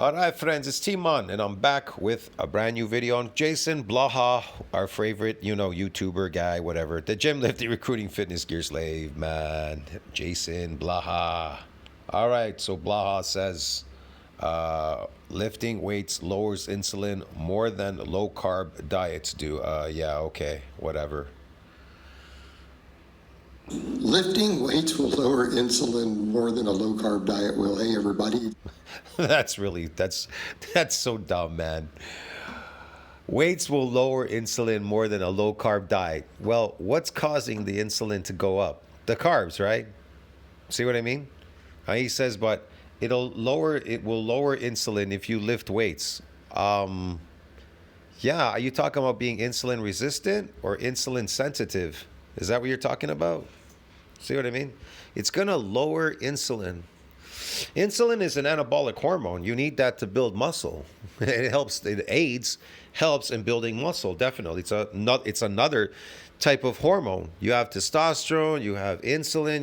All right, friends, it's Timon, and I'm back with a brand new video on JasonBlaha, our favorite, YouTuber guy, whatever. The gym lifting, recruiting, fitness gear slave, man. JasonBlaha. All right, so Blaha says lifting weights lowers insulin more than low carb diets do. Yeah, okay, whatever. Lifting weights will lower insulin more than a low-carb diet will. Hey, everybody. that's so dumb, man. Weights will lower insulin more than a low carb diet. Well, what's causing the insulin to go up? The carbs, right? See what I mean? He says, but it will lower insulin if you lift weights. Yeah, are you talking about being insulin resistant or insulin sensitive? Is that what you're talking about? See what I mean? It's going to lower insulin. Insulin is an anabolic hormone. You need that to build muscle. It helps in building muscle, definitely. It's another type of hormone. You have testosterone, you have insulin,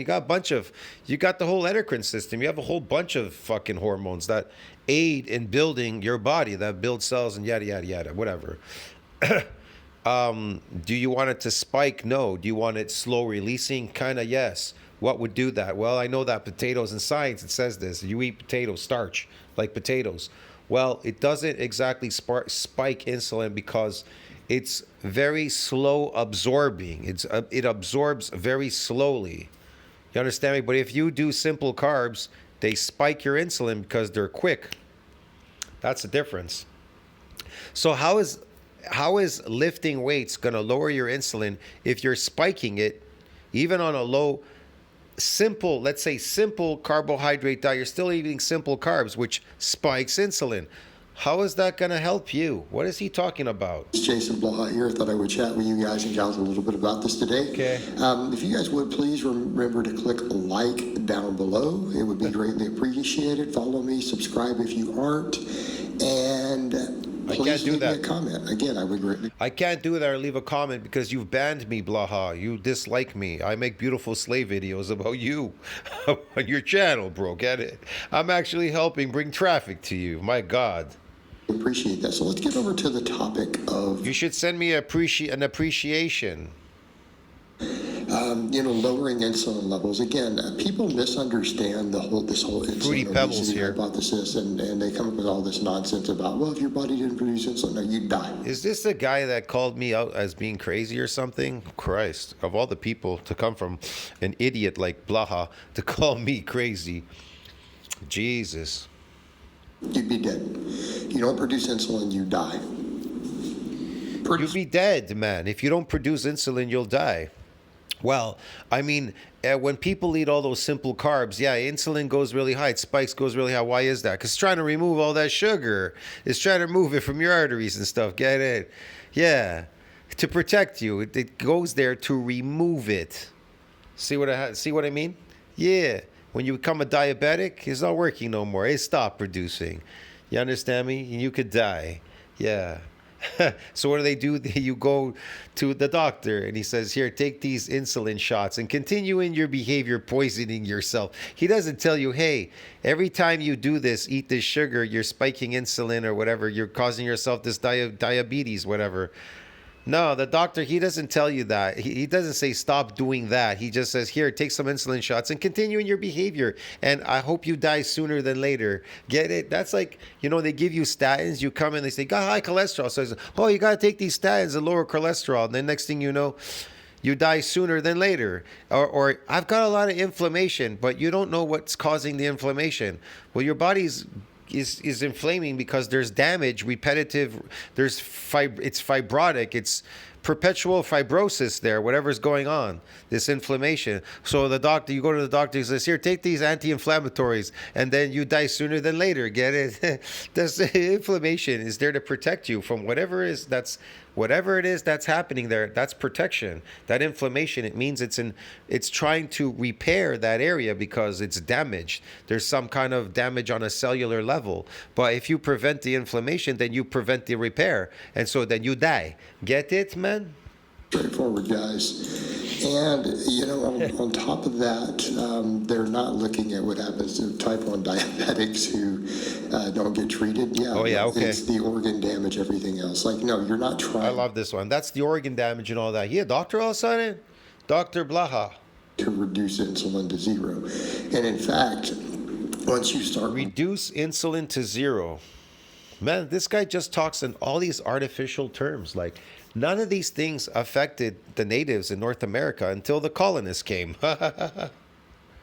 you got the whole endocrine system. You have a whole bunch of fucking hormones that aid in building your body, that build cells and yada, yada, yada, whatever. Do you want it to spike? No. Do you want it slow releasing? Kind of, yes. What would do that? Well, I know that potatoes in science, it says this. You eat potatoes, starch, like potatoes. Well, it doesn't exactly spike insulin because it's very slow absorbing. It absorbs very slowly. You understand me? But if you do simple carbs, they spike your insulin because they're quick. That's the difference. So how is lifting weights going to lower your insulin if you're spiking it even on a low, let's say simple carbohydrate diet? You're still eating simple carbs, which spikes insulin. How is that going to help you? What is he talking about? It's JasonBlaha here. I thought I would chat with you guys and gals a little bit about this today. Okay. If you guys would please remember to click like down below. It would be greatly appreciated. Follow me, subscribe if you aren't, and please leave me a comment. Again, I would greatly. I can't do that or leave a comment because you've banned me, Blaha. You dislike me. I make beautiful slave videos about you on your channel, bro. Get it? I'm actually helping bring traffic to you. My God. Appreciate that. So let's get over to the topic of. You should send me an appreciation. Lowering insulin levels. Again, people misunderstand this whole insulin obesity hypothesis, and they come up with all this nonsense about, well, if your body didn't produce insulin, no, you'd die. Is this the guy that called me out as being crazy or something? Christ, of all the people to come from an idiot like Blaha to call me crazy. Jesus. You'd be dead. You don't produce insulin, you die. You'd be dead, man. If you don't produce insulin, you'll die. Well, I mean, when people eat all those simple carbs, yeah, insulin goes really high, it spikes, goes really high. Why is that? Because it's trying to remove all that sugar. It's trying to remove it from your arteries and stuff. Get it? Yeah, to protect you. It goes there to remove it. See what I mean? Yeah. When you become a diabetic, it's not working no more. It stopped producing. You understand me? You could die. Yeah. So what do? You go to the doctor and he says, here, take these insulin shots and continue in your behavior poisoning yourself. He doesn't tell you, hey, every time you do this, eat this sugar, you're spiking insulin or whatever. You're causing yourself this diabetes, whatever. No, the doctor, he doesn't tell you that. He doesn't say stop doing that. He just says, here, take some insulin shots and continue in your behavior. And I hope you die sooner than later. Get it? That's like, they give you statins. You come in, they say, got high cholesterol. So you got to take these statins and lower cholesterol. And then next thing you know, you die sooner than later. Or I've got a lot of inflammation, but you don't know what's causing the inflammation. Well, your body's is inflaming because there's damage, repetitive, it's fibrotic, it's perpetual fibrosis there, whatever's going on, this inflammation. So you go to the doctor, he says, here, take these anti-inflammatories, and then you die sooner than later. Get it? Inflammation is there to protect you from whatever it is that's happening there. That's protection. That inflammation, it means it's trying to repair that area because it's damaged. There's some kind of damage on a cellular level. But if you prevent the inflammation, then you prevent the repair. And so then you die. Get it, man? Straightforward, guys. And, you know, on top of that, they're not looking at what happens to type 1 diabetics who don't get treated. Yeah, Oh, yeah, okay. it's the organ damage, everything else. Like, no, you're not trying. I love this one. That's the organ damage and all that. Yeah, doctor all of a sudden? Dr. Blaha. To reduce insulin to 0. And in fact, once you start... Reduce insulin to 0. Man, this guy just talks in all these artificial terms. Like, none of these things affected the natives in North America until the colonists came.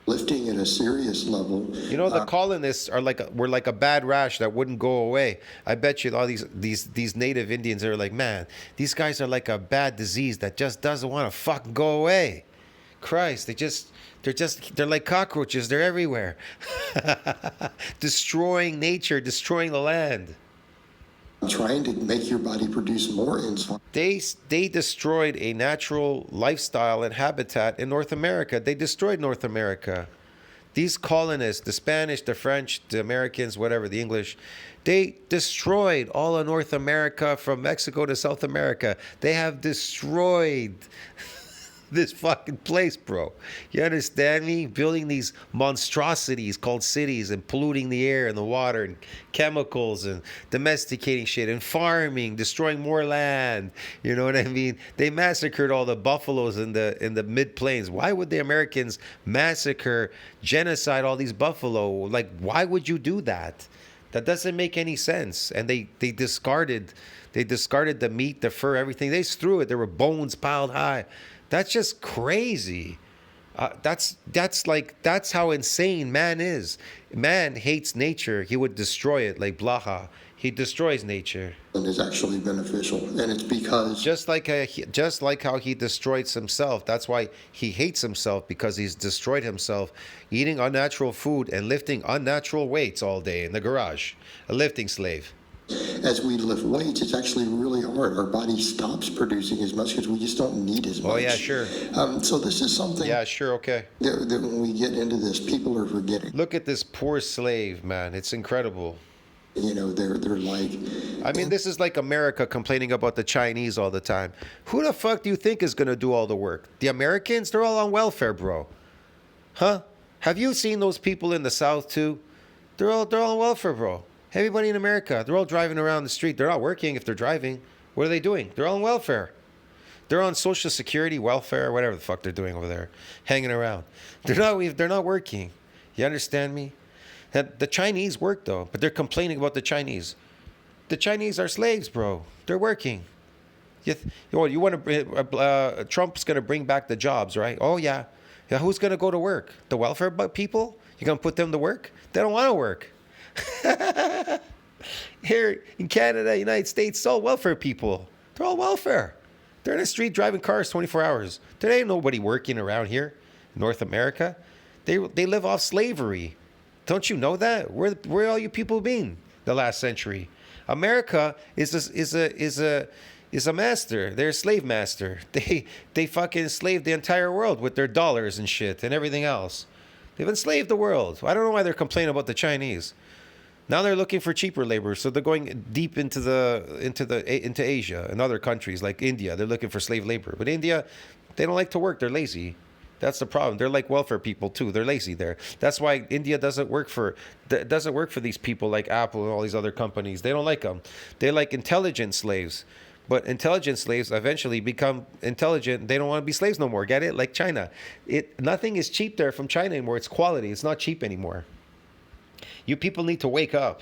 Lifting at a serious level. You know, the colonists were like a bad rash that wouldn't go away. I bet you all these native Indians are like, man, these guys are like a bad disease that just doesn't want to fucking go away. Christ, they're like cockroaches. They're everywhere. Destroying nature, destroying the land. Trying to make your body produce more insulin. They destroyed a natural lifestyle and habitat in North America. They destroyed North America. These colonists, the Spanish, the French, the Americans, whatever, the English, they destroyed all of North America from Mexico to South America. They have destroyed this fucking place, bro. You understand me? Building these monstrosities called cities and polluting the air and the water and chemicals and domesticating shit and farming, destroying more land. You know what I mean? They massacred all the buffaloes in the mid-plains. Why would the Americans massacre, genocide all these buffalo? Like, why would you do that? That doesn't make any sense. And they discarded the meat, the fur, everything. They just threw it. There were bones piled high. That's just crazy. That's how insane man is. Man hates nature. He would destroy it, like Blaha. He destroys nature. And is actually beneficial, and it's because just like how he destroys himself. That's why he hates himself, because he's destroyed himself, eating unnatural food and lifting unnatural weights all day in the garage. A lifting slave. As we lift weights, it's actually really hard. Our body stops producing as much because we just don't need as much. Oh, yeah, sure. So this is something... Yeah, sure, okay. That when we get into this, people are forgetting. Look at this poor slave, man. It's incredible. You know, they're like... I mean, this is like America complaining about the Chinese all the time. Who the fuck do you think is going to do all the work? The Americans? They're all on welfare, bro. Huh? Have you seen those people in the South, too? They're all on welfare, bro. Everybody in America, they're all driving around the street. They're not working if they're driving. What are they doing? They're on welfare. They're on Social Security, welfare, whatever the fuck they're doing over there, hanging around. They're not working. You understand me? The Chinese work, though, but they're complaining about the Chinese. The Chinese are slaves, bro. They're working. You want to? Trump's going to bring back the jobs, right? Oh, yeah. Yeah. Who's going to go to work? The welfare people? You're going to put them to work? They don't want to work. Here in Canada, United States, it's all welfare people. They're all welfare. They're in the street driving cars 24 hours. There ain't nobody working around here in North America. They live off slavery. Don't you know that? Where all you people been the last century? America is a master. They're a slave master. They fucking enslaved the entire world with their dollars and shit and everything else. They've enslaved the world. I don't know why they're complaining about the Chinese. Now they're looking for cheaper labor, so they're going deep into Asia and other countries like India. They're looking for slave labor, but India, they don't like to work. They're lazy. That's the problem. They're like welfare people too. They're lazy there. That's why India doesn't work for these people like Apple and all these other companies. They don't like them. They like intelligent slaves. But intelligent slaves eventually become intelligent. They don't want to be slaves no more. Get it? Like China. Nothing is cheap there from China anymore. It's quality. It's not cheap anymore. You people need to wake up.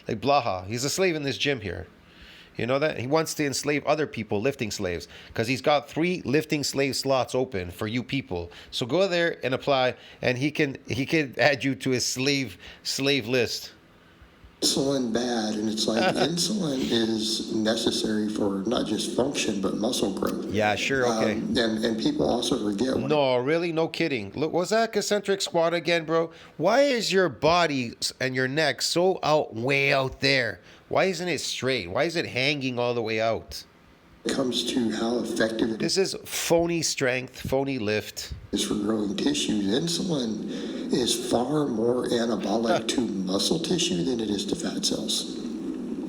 Like Blaha. He's a slave in this gym here. You know that? He wants to enslave other people, lifting slaves, because he's got 3 lifting slave slots open for you people. So go there and apply, and he can add you to his slave list. Insulin bad, and it's like insulin is necessary for not just function but muscle growth. Yeah, sure, okay. And people also forget. No, really, no kidding. Look, was that concentric squat again, bro? Why is your body and your neck so way out there? Why isn't it straight? Why is it hanging all the way out? It comes to how effective it This is phony strength, phony lift. is for growing tissues. Insulin is far more anabolic to muscle tissue than it is to fat cells.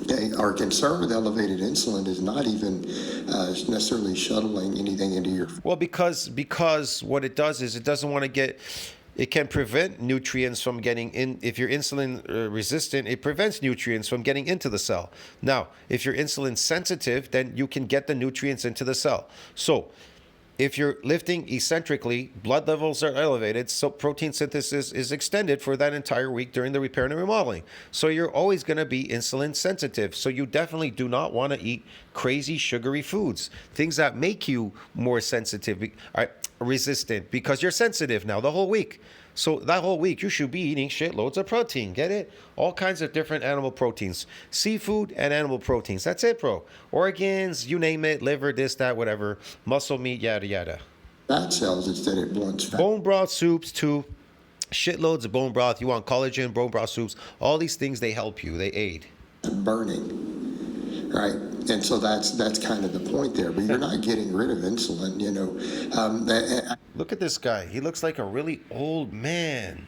Okay, our concern with elevated insulin is not even necessarily shuttling anything into your. Well, because what it does is it doesn't want to get. It can prevent nutrients from getting in. If you're insulin resistant, it prevents nutrients from getting into the cell. Now, if you're insulin sensitive, then you can get the nutrients into the cell. So, if you're lifting eccentrically, blood levels are elevated, so protein synthesis is extended for that entire week during the repair and remodeling. So you're always going to be insulin sensitive. So you definitely do not want to eat crazy sugary foods, things that make you more sensitive, resistant, because you're sensitive now the whole week. So that whole week, you should be eating shitloads of protein. Get it? All kinds of different animal proteins. Seafood and animal proteins. That's it, bro. Organs, you name it. Liver, this, that, whatever. Muscle meat, yada, yada. Fat cells instead it blunts fat. Bone broth soups, too. Shitloads of bone broth. You want collagen, bone broth soups. All these things, they help you. They aid. Burning, right? And so that's kind of the point there. But you're not getting rid of insulin, you know. Look at this guy. He looks like a really old man.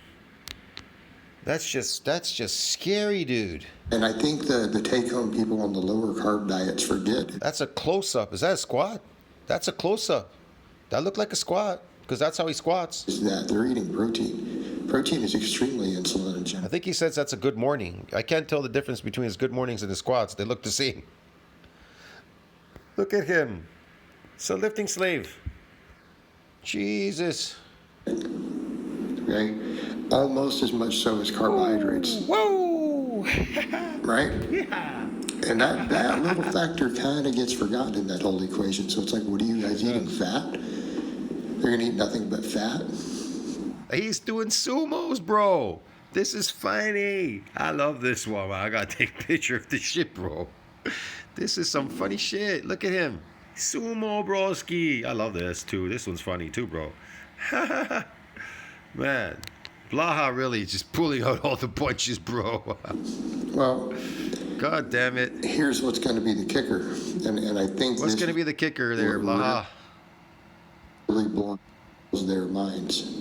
That's just scary, dude. And I think the take-home people on the lower carb diets forget. That's a close-up. Is that a squat? That's a close-up. That looked like a squat because that's how he squats. Is that they're eating protein. Protein is extremely insulin-intensive. I think he says that's a good morning. I can't tell the difference between his good mornings and his squats. They look the same. Look at him. It's a lifting slave. Jesus. Okay? Almost as much so as carbohydrates. Whoa! Right? Yeah. And that little factor kind of gets forgotten in that whole equation. So it's like, what are you guys eating? Fat? They're going to eat nothing but fat? He's doing sumos, bro. This is funny. I love this one. I got to take a picture of this shit, bro. This is some funny shit. Look at him. Sumo broski. I love this too. This one's funny too, bro. Man, Blaha really just pulling out all the punches, bro. Well, God damn it. Here's what's going to be the kicker. And I think what's going to be the kicker there, Blaha? Really blows their minds.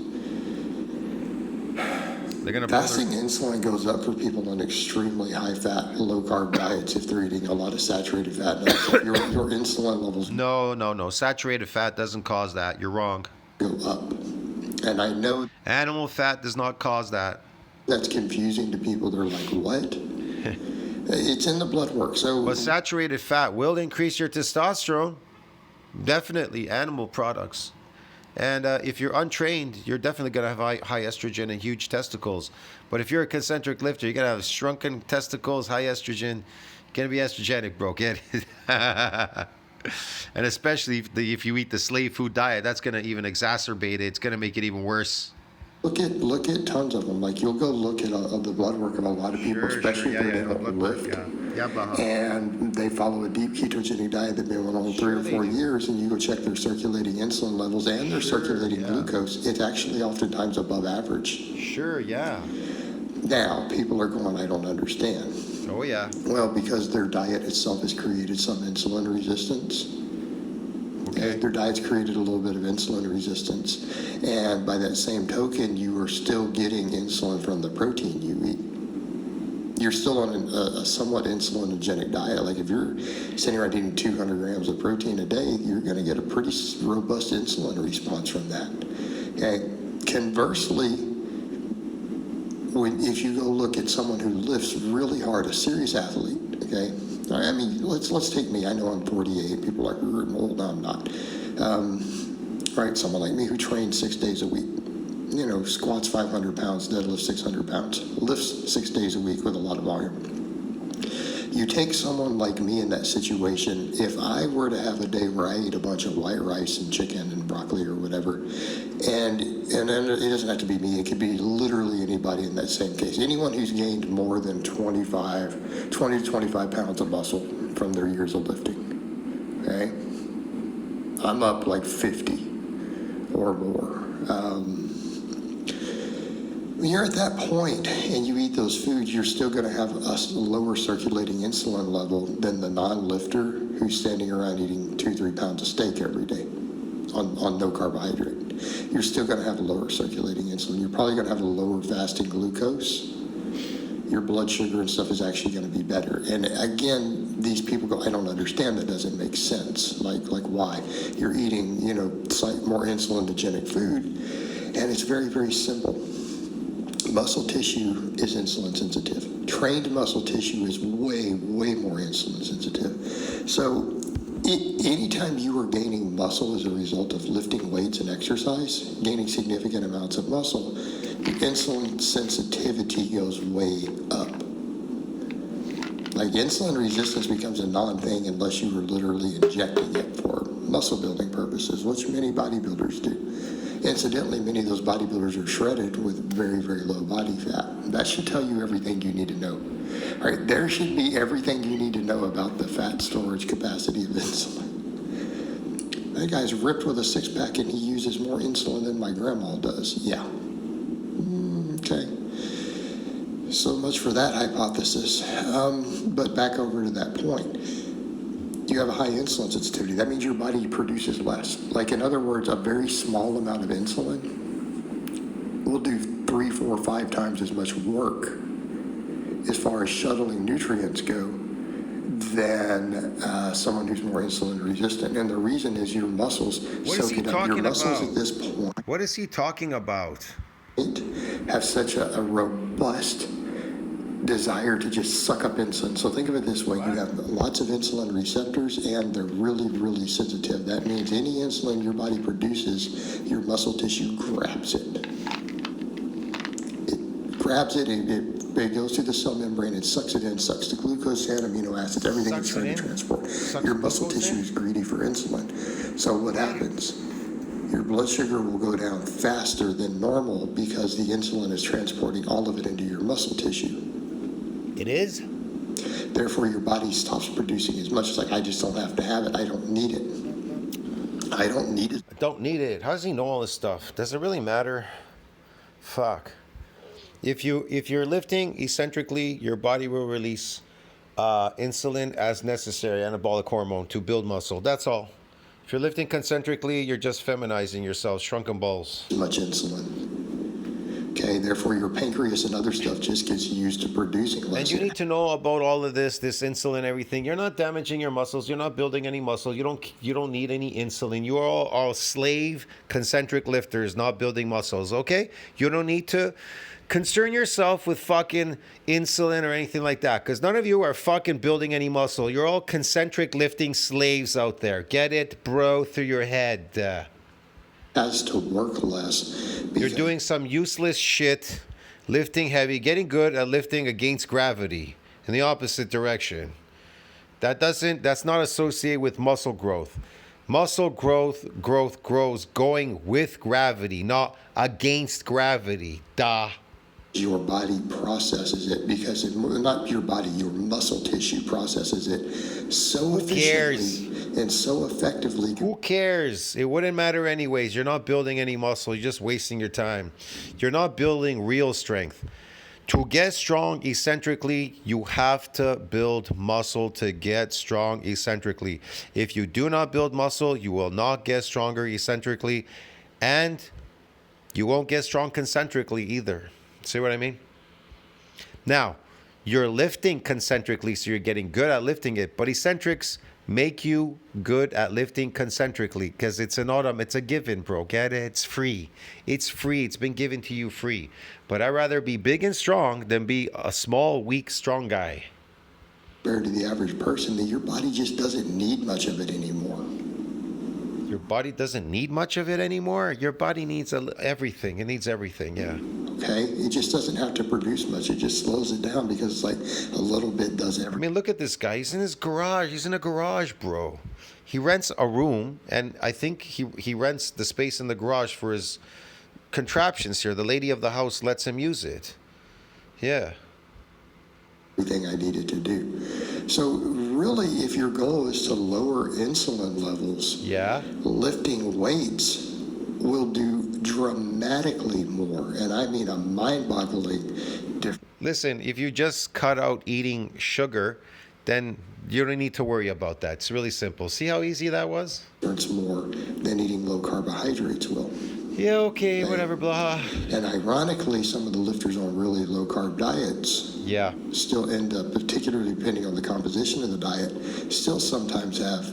Fasting insulin goes up for people on extremely high fat, low carb diets if they're eating a lot of saturated fat. Your insulin levels No. Saturated fat doesn't cause that. You're wrong. Go up. And I know animal fat does not cause that. That's confusing to people. They're like, what? It's in the blood work. But saturated fat will increase your testosterone. Definitely animal products. And if you're untrained, you're definitely going to have high estrogen and huge testicles. But if you're a concentric lifter, you're going to have shrunken testicles, high estrogen. You're going to be estrogenic, bro. Get it? And especially if you eat the slave food diet, that's going to even exacerbate it. It's going to make it even worse. Look at tons of them. Like, you'll go look at the blood work of a lot of people, especially if they're doing a lift. And they follow a deep ketogenic diet that they've been on 3 or 4 years, and you go check their circulating insulin levels and their circulating glucose. It's actually oftentimes above average. Sure, yeah. Now, people are going, I don't understand. Oh, yeah. Well, because their diet itself has created some insulin resistance. Okay. Their diet's created a little bit of insulin resistance. And by that same token, you are still getting insulin from the protein you eat. You're still on a somewhat insulinogenic diet. Like, if you're sitting around eating 200 grams of protein a day, you're going to get a pretty robust insulin response from that. Okay. Conversely, if you go look at someone who lifts really hard, a serious athlete, okay? I mean, let's take me. I know I'm 48. People are like, I'm old. No, I'm not. Right, someone like me who trains 6 days a week, you know, squats 500 pounds, deadlifts 600 pounds, lifts 6 days a week with a lot of volume. You take someone like me in that situation, if I were to have a day where I ate a bunch of white rice and chicken and broccoli or whatever, and then it doesn't have to be me, it could be literally anybody in that same case. Anyone who's gained more than 20 to 25 pounds of muscle from their years of lifting, okay? I'm up like 50 or more. When you're at that point and you eat those foods, you're still going to have a lower circulating insulin level than the non-lifter who's standing around eating 2-3 pounds of steak every day on no carbohydrate. You're still going to have a lower circulating insulin. You're probably going to have a lower fasting glucose. your blood sugar and stuff is actually going to be better. And again, these people go, I don't understand, that doesn't make sense. Like why? You're eating, it's like more insulin-genic food. And it's very, very simple. Muscle tissue is insulin sensitive. Trained muscle tissue is way, way more insulin sensitive. So anytime you are gaining muscle as a result of lifting weights and exercise, gaining significant amounts of muscle, insulin sensitivity goes way up. Like insulin resistance becomes a non-thing unless you are literally injecting it for muscle building purposes, which many bodybuilders do. Incidentally, many of those bodybuilders are shredded with very, very low body fat. That should tell you everything you need to know. All right, there should be everything you need to know about the fat storage capacity of insulin. That guy's ripped with a six-pack and he uses more insulin than my grandma does. Yeah. Okay. So much for that hypothesis. But back over to that point. You have a high insulin sensitivity. That means your body produces less. Like, in other words, a very small amount of insulin will do 3, 4, 5 times as much work as far as shuttling nutrients go than someone who's more insulin resistant. And the reason is your muscles soak it up. Your muscles at this point. What is he talking about? Have such a robust desire to just suck up insulin. So think of it this way. You have lots of insulin receptors and they're really, really sensitive. That means any insulin your body produces, your muscle tissue grabs it. It grabs it, it goes through the cell membrane, it sucks it in, sucks the glucose and amino acids, everything it's trying to transport. Your muscle tissue is greedy for insulin. So what happens? Your blood sugar will go down faster than normal because the insulin is transporting all of it into your muscle tissue. It is? Therefore, your body stops producing as much. It's like, I just don't have to have it. I don't need it. I don't need it. I don't need it. How does he know all this stuff? Does it really matter? Fuck. If you're lifting eccentrically, your body will release insulin as necessary, anabolic hormone, to build muscle. That's all. If you're lifting concentrically, you're just feminizing yourself, shrunken balls. Much insulin. Okay, therefore your pancreas and other stuff just gets used to producing less. And you need to know about all of this insulin, everything. You're not damaging your muscles. You're not building any muscle. You don't need any insulin. You are all slave concentric lifters, not building muscles. Okay, you don't need to concern yourself with fucking insulin or anything like that, because none of you are fucking building any muscle. You're all concentric lifting slaves out there. Get it, bro, through your head. Has to work less. You're doing some useless shit, lifting heavy, getting good at lifting against gravity in the opposite direction. That's not associated with muscle growth. Muscle growth grows going with gravity, not against gravity. Duh. Your body processes it because not your body, your muscle tissue processes it so efficiently and so effectively. Who cares? It wouldn't matter anyways. You're not building any muscle. You're just wasting your time. You're not building real strength. To get strong eccentrically, you have to build muscle to get strong eccentrically. If you do not build muscle, you will not get stronger eccentrically, and you won't get strong concentrically either. See what I mean? Now, you're lifting concentrically, so you're getting good at lifting it, but eccentrics make you good at lifting concentrically because it's a given, bro. Get it? It's free. It's free. It's been given to you free. But I'd rather be big and strong than be a small, weak, strong guy. Compared to the average person, that your body just doesn't need much of it anymore. Your body doesn't need much of it anymore? Your body needs everything. It needs everything, yeah. Okay? It just doesn't have to produce much. It just slows it down because it's like a little bit does everything. I mean, look at this guy. He's in his garage. He's in a garage, bro. He rents a room, and I think he rents the space in the garage for his contraptions here. The lady of the house lets him use it. Yeah. Everything I needed to do. So really, if your goal is to lower insulin levels, yeah, lifting weights will do dramatically more, and I mean a mind-boggling difference. Listen, if you just cut out eating sugar, then you don't need to worry about that. It's really simple. See how easy that was? More than eating low carbohydrates will. Yeah, okay, whatever, Blaha. And ironically, some of the lifters on really low carb diets still end up, particularly depending on the composition of the diet, still sometimes have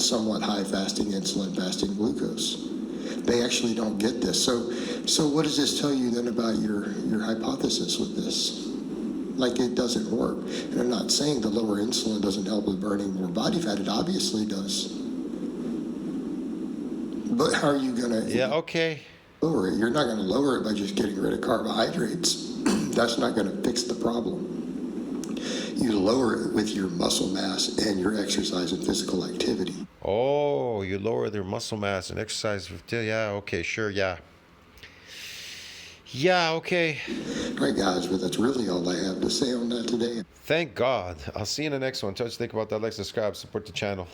somewhat high fasting insulin, fasting glucose. They actually don't get this. So what does this tell you then about your hypothesis with this? Like, it doesn't work. And I'm not saying the lower insulin doesn't help with burning more body fat. It obviously does. But how are you going to lower it? You're not going to lower it by just getting rid of carbohydrates. That's not going to fix the problem. You lower it with your muscle mass and your exercise and physical activity. Oh, you lower their muscle mass and exercise. Yeah, okay, sure, yeah. Yeah, okay. All right, guys, but that's really all I have to say on that today. Thank God. I'll see you in the next one. Touch, think about that, like, subscribe, support the channel.